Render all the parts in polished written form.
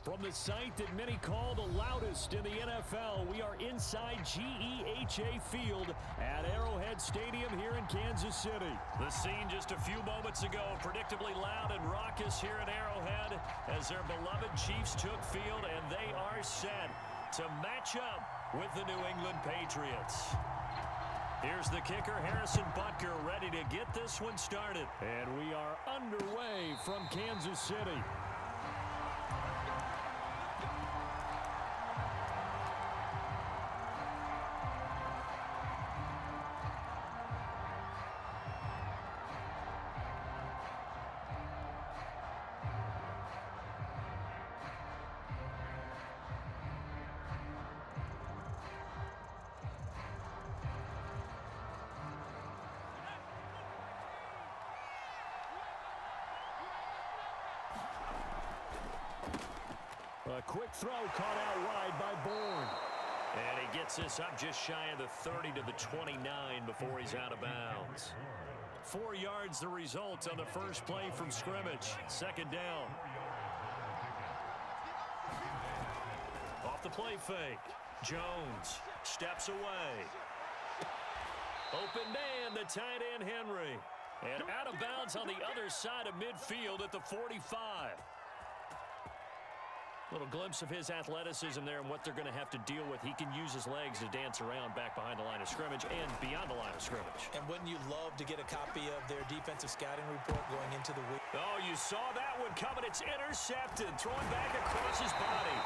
From the site that many call the loudest in the NFL, we are inside GEHA Field at Arrowhead Stadium here in Kansas City. The scene just a few moments ago, predictably loud and raucous here at Arrowhead as their beloved Chiefs took field, and they are set to match up with the New England Patriots. Here's the kicker, Harrison Butker, ready to get this one started. And we are underway from Kansas City. A quick throw caught out wide by Bourne. And he gets this up just shy of the 30 to the 29 before he's out of bounds. 4 yards the result on the first play from scrimmage. Second down. Off the play fake. Jones steps away. Open man, the tight end Henry. And out of bounds on the other side of midfield at the 45. Little glimpse of his athleticism there and what they're going to have to deal with. He can use his legs to dance around back behind the line of scrimmage and beyond the line of scrimmage. And wouldn't you love to get a copy of their defensive scouting report going into the week? Oh, you saw that one coming. It's intercepted. Throwing back across his body.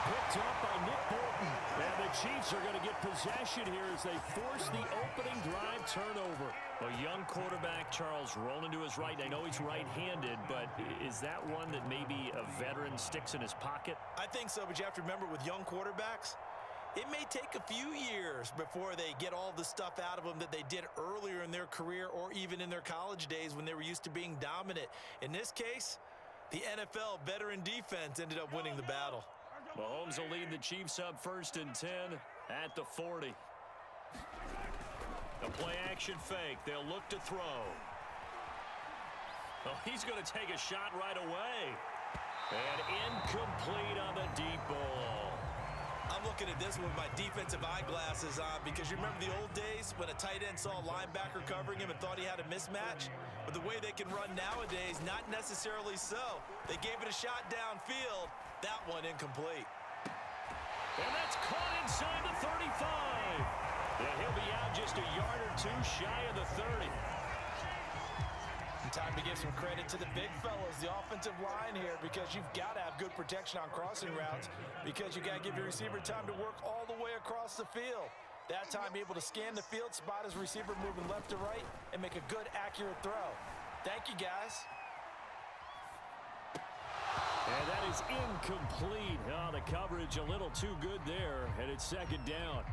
Picked up by Nick Bolton. And the Chiefs are going to get possession here as they force the opening drive turnover. A young quarterback, Charles, rolling to his right. I know he's right-handed, but is that one that maybe a veteran sticks in his pocket? I think so, but you have to remember with young quarterbacks, it may take a few years before they get all the stuff out of them that they did earlier in their career or even in their college days when they were used to being dominant. In this case, the NFL veteran defense ended up winning the battle. Mahomes will lead the Chiefs up 1st and 10 at the 40. A play-action fake. They'll look to throw. Oh, he's going to take a shot right away. And incomplete on the deep ball. I'm looking at this with my defensive eyeglasses on because you remember the old days when a tight end saw a linebacker covering him and thought he had a mismatch? But the way they can run nowadays, not necessarily so. They gave it a shot downfield. That one incomplete. And that's caught inside the 35. And he'll be out just a yard or two shy of the 30. And time to give some credit to the big fellas, the offensive line here, because you've got to have good protection on crossing routes because you got to give your receiver time to work all the way across the field. That time able to scan the field, spot his receiver moving left to right, and make a good, accurate throw. Thank you, guys. And that is incomplete. Oh, the coverage a little too good there, and it's second down.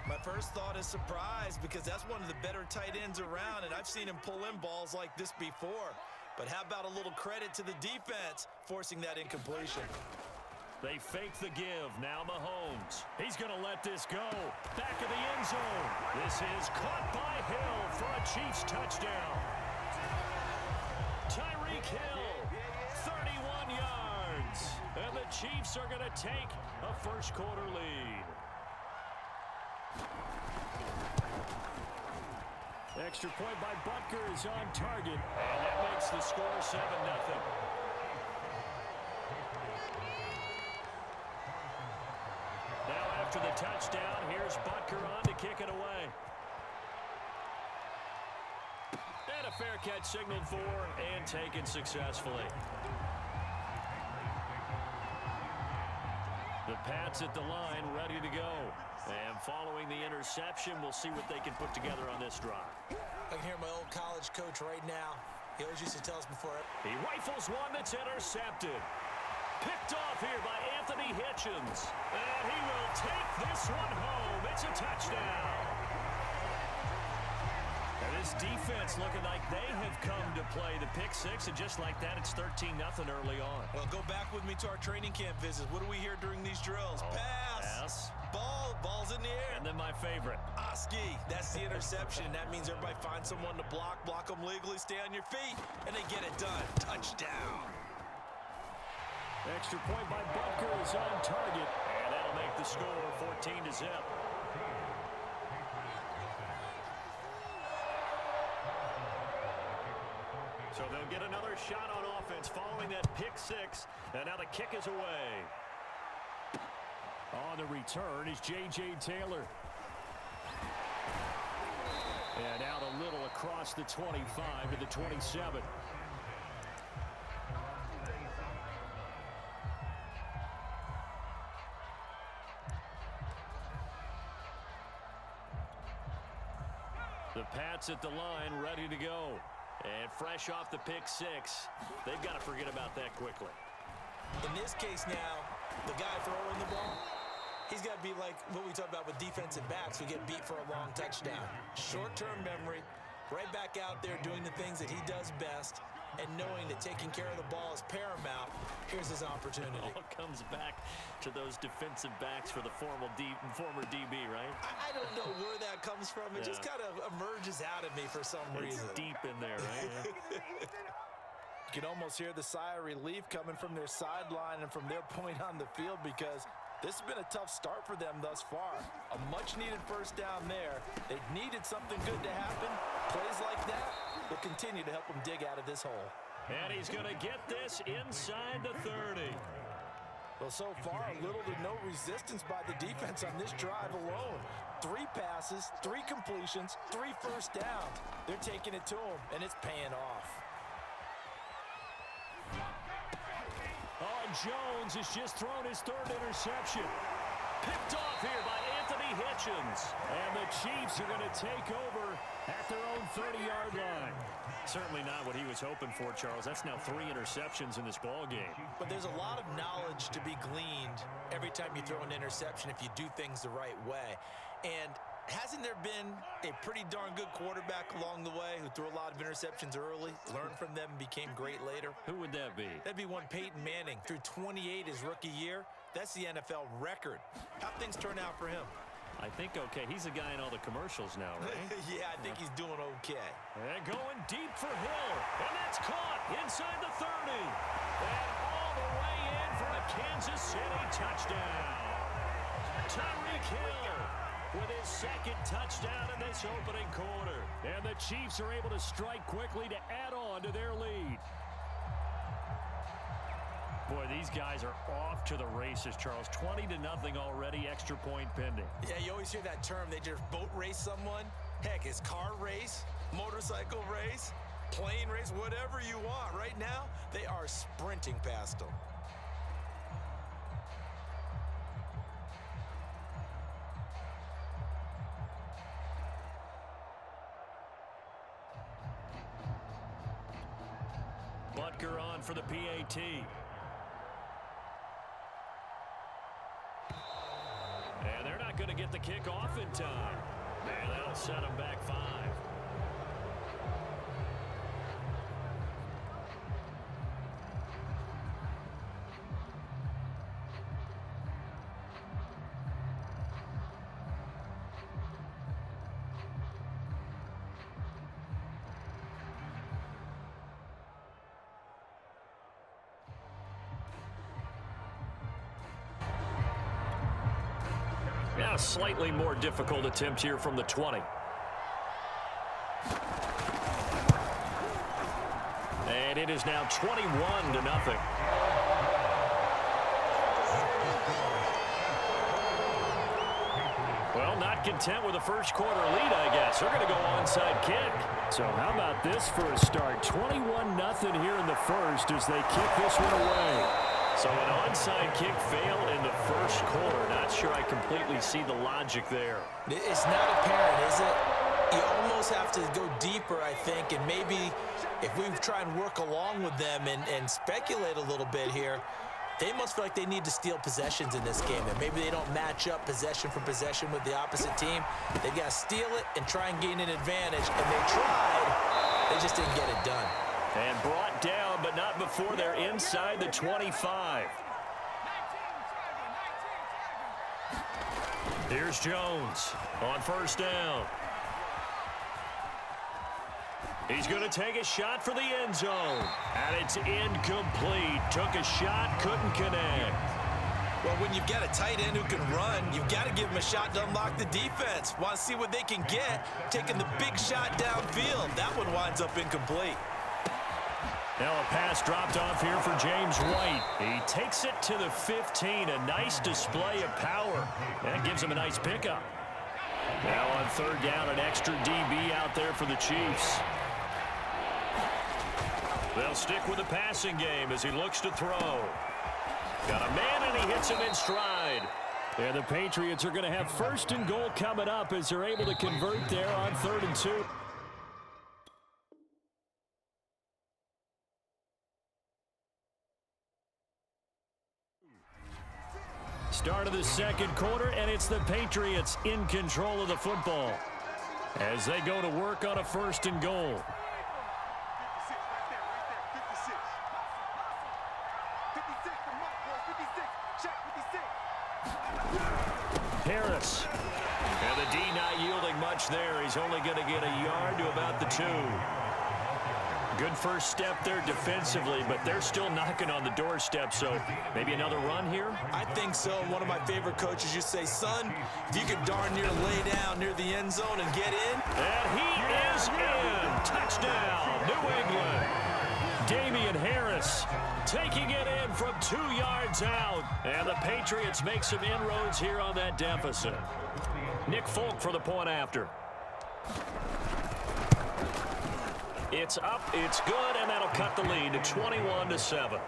My first thought is surprise because that's one of the better tight ends around, and I've seen him pull in balls like this before. But how about a little credit to the defense forcing that incompletion? They fake the give. Now Mahomes. He's going to let this go. Back of the end zone. This is caught by Hill for a Chiefs touchdown. Tyreek Hill, 31 yards. And the Chiefs are going to take a first-quarter lead. Extra point by Butker is on target. And that makes the score 7-0. Now after the touchdown, here's Butker on to kick it away. And a fair catch signaled for and taken successfully. The Pats at the line ready to go. And following the interception, we'll see what they can put together on this drive. I can hear my old college coach right now. He always used to tell us before. He rifles one that's intercepted. Picked off here by Anthony Hitchens. And he will take this one home. It's a touchdown. And this defense looking like they have come to play. The pick six, and just like that, it's 13-0 early on. Well, go back with me to our training camp visits. What do we hear during these drills? Pass. Ball's in the air. And then my favorite. Oski. That's the interception. That means everybody finds someone to block them legally, stay on your feet, and they get it done. Touchdown. Extra point by Butker is on target, and that'll make the score 14-0. So they'll get another shot on offense following that pick six, and now the kick is away. On the return is J.J. Taylor. And out a little across the 25 to the 27. The Pats at the line, ready to go. And fresh off the pick six, they've got to forget about that quickly. In this case now, the guy throwing the ball, he's got to be like what we talk about with defensive backs who get beat for a long touchdown. Short-term memory, right back out there doing the things that he does best, and knowing that taking care of the ball is paramount. Here's his opportunity. It all comes back to those defensive backs for the former DB, right? I don't know where that comes from. It just kind of emerges out of me for some reason. It's deep in there, right? You can almost hear the sigh of relief coming from their sideline and from their point on the field, because this has been a tough start for them thus far. A much-needed first down there. They needed something good to happen. Plays like that will continue to help them dig out of this hole. And he's going to get this inside the 30. Well, so far, little to no resistance by the defense on this drive alone. 3 passes, 3 completions, 3 first downs. They're taking it to them, and it's paying off. Oh, and Jones has just thrown his 3rd interception. Picked off here by Anthony Hitchens. And the Chiefs are going to take over at their own 30-yard line. Certainly not what he was hoping for, Charles. That's now 3 interceptions in this ball game. But there's a lot of knowledge to be gleaned every time you throw an interception if you do things the right way. And hasn't there been a pretty darn good quarterback along the way who threw a lot of interceptions early, learned from them, and became great later? Who would that be? That'd be one Peyton Manning. Threw 28 his rookie year. That's the NFL record. How'd things turn out for him? I think okay. He's a guy in all the commercials now, right? Yeah, I think he's doing okay. And going deep for Hill. And that's caught inside the 30. And all the way in for a Kansas City touchdown. Tyreek Hill with his 2nd touchdown in this opening quarter. And the Chiefs are able to strike quickly to add on to their lead. Boy, these guys are off to the races, Charles. 20-0 already, extra point pending. Yeah, you always hear that term. They just boat race someone. Heck, it's car race, motorcycle race, plane race, whatever you want. Right now, they are sprinting past them. Butker on for the PAT. And they're not going to get the kick off in time. And that'll set them back 5. Now a slightly more difficult attempt here from the 20. And it is now 21-0. Well, not content with a first quarter lead, I guess. They're going to go onside kick. So how about this for a start? 21-0 here in the first as they kick this one away. So an onside kick fail in the first quarter. Not sure I completely see the logic there. It's not apparent, is it? You almost have to go deeper, I think, and maybe if we try and work along with them and speculate a little bit here, they must feel like they need to steal possessions in this game, and maybe they don't match up possession for possession with the opposite team. They've got to steal it and try and gain an advantage, and they tried. They just didn't get it done. And brought down, but not before they're inside the 25. Here's Jones on first down. He's going to take a shot for the end zone. And it's incomplete. Took a shot, couldn't connect. Well, when you've got a tight end who can run, you've got to give him a shot to unlock the defense. Want to see what they can get, taking the big shot downfield. That one winds up incomplete. Now a pass dropped off here for James White. He takes it to the 15. A nice display of power. That gives him a nice pickup. Now on third down, an extra DB out there for the Chiefs. They'll stick with the passing game as he looks to throw. Got a man, and he hits him in stride. And the Patriots are going to have first and goal coming up as they're able to convert there on 3rd and 2. Start of the second quarter, and it's the Patriots in control of the football as they go to work on a 1st and goal. Harris. And the D not yielding much there. He's only going to get a yard to about the 2. Good first step there defensively, but they're still knocking on the doorstep, so maybe another run here? I think so. One of my favorite coaches used to say, son, if you can darn near lay down near the end zone and get in. And he is in. Touchdown, New England. Damian Harris taking it in from 2 yards out. And the Patriots make some inroads here on that deficit. Nick Folk for the point after. It's up, it's good, and that'll cut the lead to 21-7.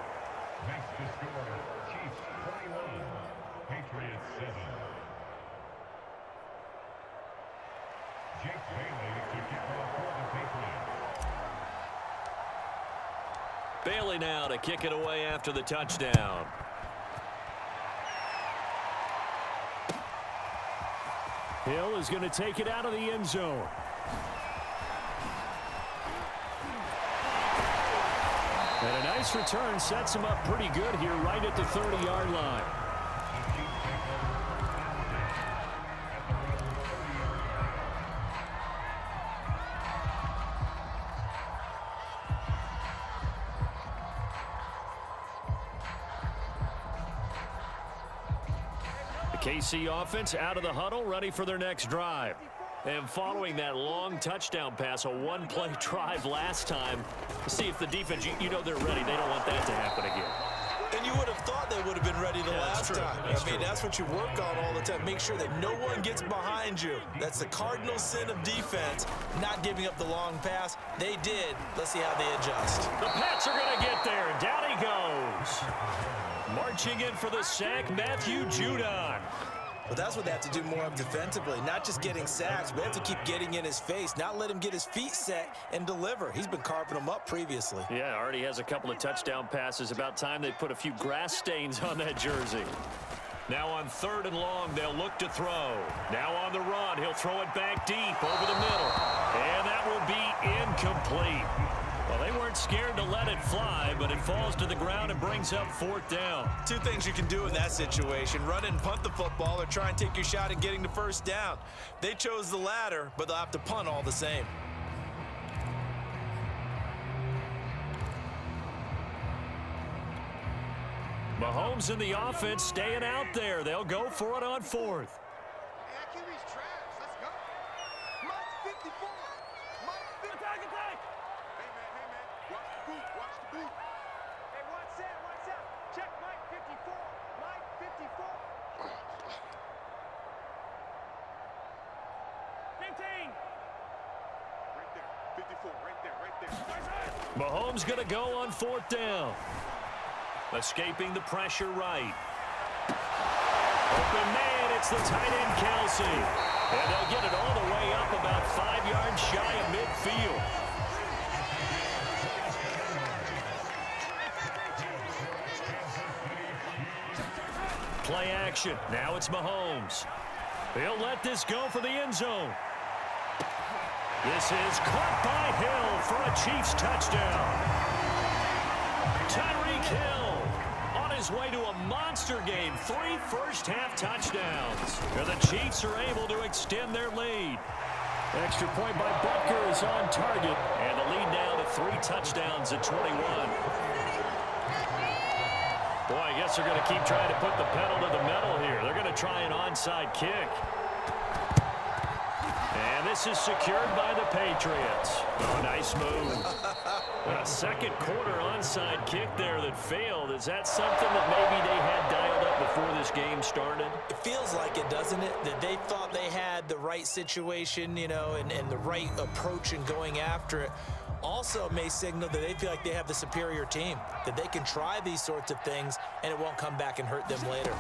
Bailey now to kick it away after the touchdown. Hill is going to take it out of the end zone. And a nice return sets him up pretty good here right at the 30-yard line. The KC offense out of the huddle, ready for their next drive. And following that long touchdown pass, a one-play drive last time, to see if the defense, you know they're ready. They don't want that to happen again. And you would have thought they would have been ready the last time. I mean, that's what you work on all the time. Make sure that no one gets behind you. That's the cardinal sin of defense, not giving up the long pass. They did. Let's see how they adjust. The Pats are going to get there. Down he goes. Marching in for the sack, Matthew Judon. But that's what they have to do more of defensively, not just getting sacks. We have to keep getting in his face, not let him get his feet set and deliver. He's been carving them up previously. Yeah, already has a couple of touchdown passes. About time they put a few grass stains on that jersey. Now on 3rd and long, they'll look to throw. Now on the run, he'll throw it back deep over the middle. And that will be incomplete. Well, they weren't scared to let it fly, but it falls to the ground and brings up 4th down. Two things you can do in that situation: run and punt the football, or try and take your shot at getting the 1st down. They chose the latter, but they'll have to punt all the same. Mahomes and the offense staying out there. They'll go for it on 4th. Mahomes going to go on 4th down. Escaping the pressure right. Open man, it's the tight end Kelsey. And they'll get it all the way up about 5 yards shy of midfield. Play action. Now it's Mahomes. He'll let this go for the end zone. This is caught by Hill for a Chiefs touchdown. Tyreek Hill on his way to a monster game. 3 first-half touchdowns. And the Chiefs are able to extend their lead. Extra point by Butker is on target. And the lead now to 3 touchdowns at 21. Boy, I guess they're going to keep trying to put the pedal to the metal here. They're going to try an onside kick. And this is secured by the Patriots. Oh, nice move. A second quarter onside kick there that failed. Is that something that maybe they had dialed up before this game started? It feels like it, doesn't it? That they thought they had the right situation, you know, and the right approach in going after it. Also may signal that they feel like they have the superior team, that they can try these sorts of things and it won't come back and hurt them later.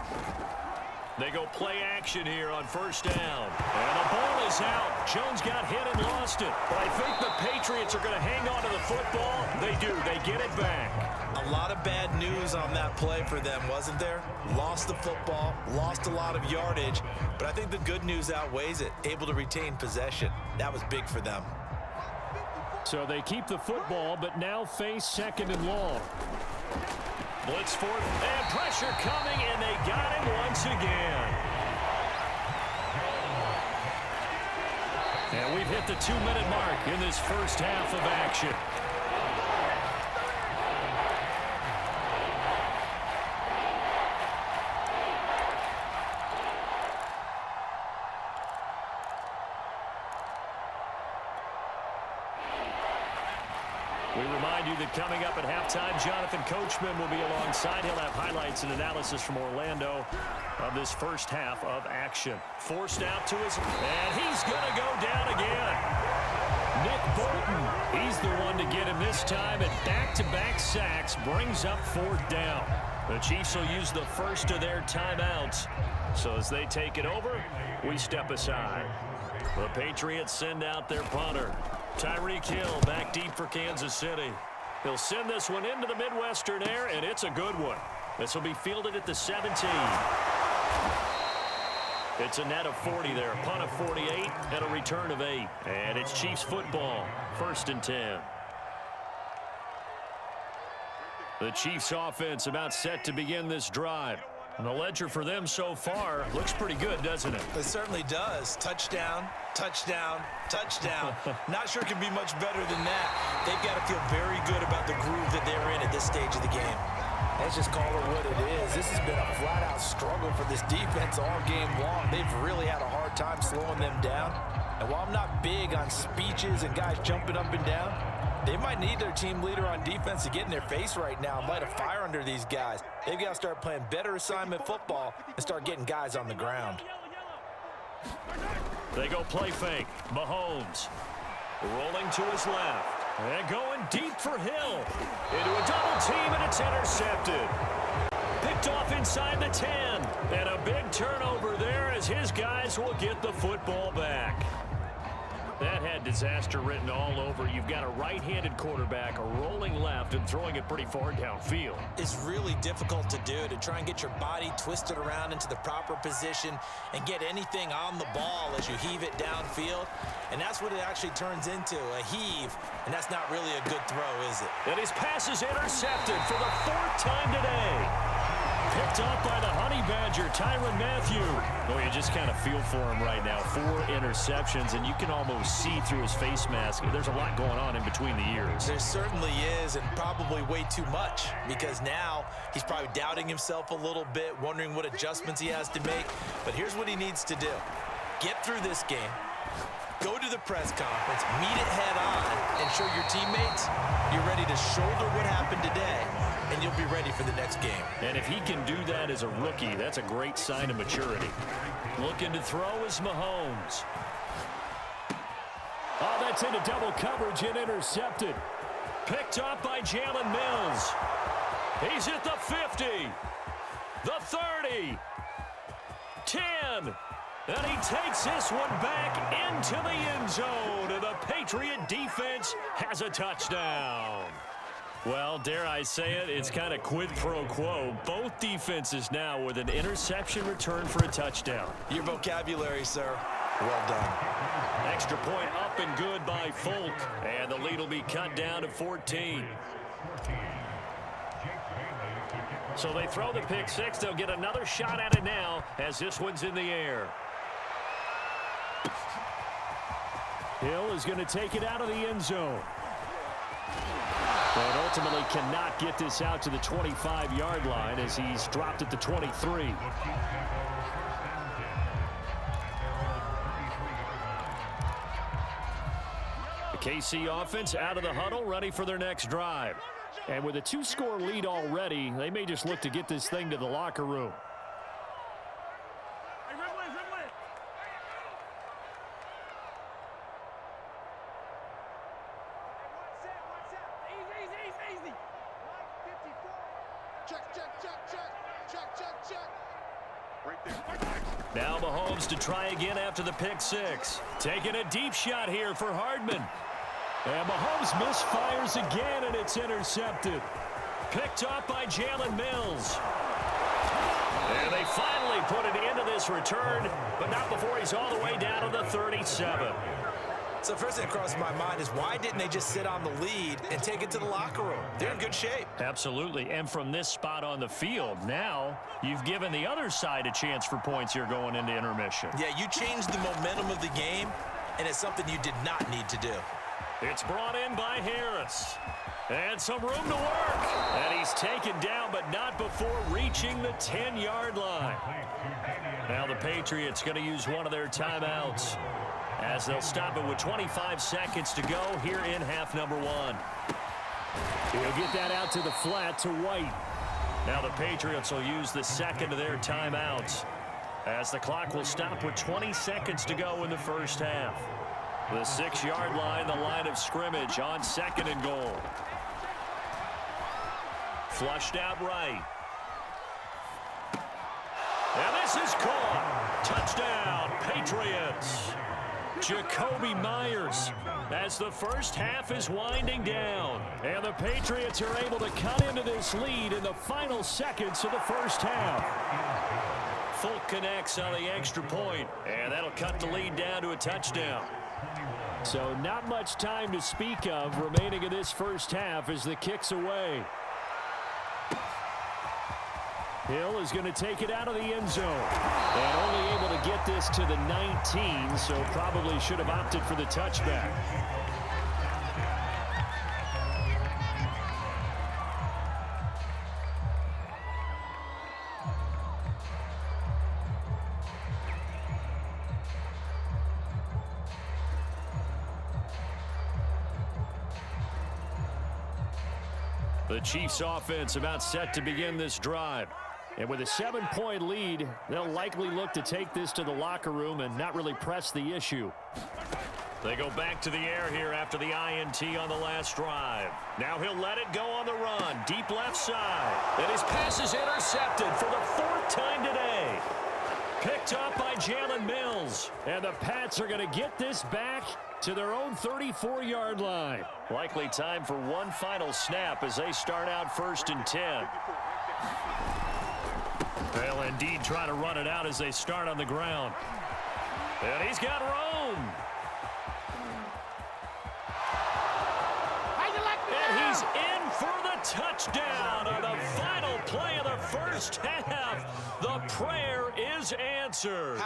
They go play action here on first down. And the ball is out. Jones got hit and lost it. But I think the Patriots are going to hang on to the football. They do. They get it back. A lot of bad news on that play for them, wasn't there? Lost the football, lost a lot of yardage. But I think the good news outweighs it. Able to retain possession. That was big for them. So they keep the football, but now face second and long. Blitz for it, and pressure coming, and they got him once again. And we've hit the 2-minute mark in this first half of action. We remind you that coming up at halftime, Jonathan Coachman will be alongside. He'll have highlights and analysis from Orlando of this first half of action. Forced out to his, and he's going to go down again. Nick Bolton, he's the one to get him this time, and back-to-back sacks brings up 4th down. The Chiefs will use the first of their timeouts. So as they take it over, we step aside. The Patriots send out their punter. Tyreek Hill back deep for Kansas City. He'll send this one into the Midwestern air, and it's a good one. This will be fielded at the 17. It's a net of 40 there, a punt of 48, and a return of 8. And it's Chiefs football, 1st and 10. The Chiefs offense about set to begin this drive. And the ledger for them so far looks pretty good, doesn't it? It certainly does. Touchdown, touchdown, touchdown. Not sure it can be much better than that. They've got to feel very good about the groove that they're in at this stage of the game. Let's just call it what it is. This has been a flat-out struggle for this defense all game long. They've really had a hard time slowing them down. And while I'm not big on speeches and guys jumping up and down, they might need their team leader on defense to get in their face right now and light a fire under these guys. They've got to start playing better assignment football and start getting guys on the ground. They go play fake. Mahomes rolling to his left. And going deep for Hill. Into a double team, and it's intercepted. Picked off inside the 10. And a big turnover there as his guys will get the football back. That had disaster written all over. You've got a right-handed quarterback, a rolling left, and throwing it pretty far downfield. It's really difficult to do, to try and get your body twisted around into the proper position and get anything on the ball as you heave it downfield. And that's what it actually turns into, a heave. And that's not really a good throw, is it? And his pass is intercepted for the 4th time today. Picked up by the Honey Badger, Tyrann Mathieu. Oh, you just kind of feel for him right now. 4 interceptions, and you can almost see through his face mask. There's a lot going on in between the ears. There certainly is, and probably way too much, because now he's probably doubting himself a little bit, wondering what adjustments he has to make. But here's what he needs to do. Get through this game. Go to the press conference, meet it head on, and show your teammates you're ready to shoulder what happened today, and you'll be ready for the next game. And if he can do that as a rookie, that's a great sign of maturity. Looking to throw is Mahomes. Oh, that's into double coverage and intercepted. Picked up by Jalen Mills. He's at the 50, the 30, 10. And he takes this one back into the end zone, and the Patriot defense has a touchdown. Well, dare I say it, it's kind of quid pro quo. Both defenses now with an interception return for a touchdown. Your vocabulary, sir. Well done. Extra point up and good by Folk, and the lead will be cut down to 14. So they throw the pick six. They'll get another shot at it now as this one's in the air. Hill is going to take it out of the end zone. And ultimately cannot get this out to the 25-yard line as he's dropped at the 23. The KC offense out of the huddle, ready for their next drive. And with a 2-score lead already, they may just look to get this thing to the locker room. Now Mahomes to try again after the pick six. Taking a deep shot here for Hardman. And Mahomes misfires again, and it's intercepted. Picked off by Jalen Mills. And they finally put it into this return, but not before he's all the way down to the 37. So first thing that crosses my mind is why didn't they just sit on the lead and take it to the locker room? They're in good shape. Absolutely. And from this spot on the field, now you've given the other side a chance for points here going into intermission. Yeah, you changed the momentum of the game, and it's something you did not need to do. It's brought in by Harris. And some room to work. And he's taken down, but not before reaching the 10-yard line. Now the Patriots going to use one of their timeouts, as they'll stop it with 25 seconds to go here in half number one. He'll get that out to the flat to White. Now the Patriots will use the second of their timeouts, as the clock will stop with 20 seconds to go in the first half. The 6-yard line, the line of scrimmage on second and goal. Flushed out right. And this is caught. Touchdown, Patriots. Jacoby Myers, as the first half is winding down. And the Patriots are able to cut into this lead in the final seconds of the first half. Fulk connects on the extra point, and that'll cut the lead down to a touchdown. So not much time to speak of remaining in this first half as the kick's away. Hill is going to take it out of the end zone. And only able to get this to the 19, so probably should have opted for the touchback. The Chiefs offense about set to begin this drive. And with a 7-point lead, they'll likely look to take this to the locker room and not really press the issue. They go back to the air here after the INT on the last drive. Now he'll let it go on the run. Deep left side. And his pass is intercepted for the 4th time today. Picked up by Jalen Mills. And the Pats are going to get this back to their own 34-yard line. Likely time for one final snap as they start out 1st and 10. They'll indeed try to run it out as they start on the ground. And he's got room. And he's in for the touchdown on the final play of the first half. The prayer is answered.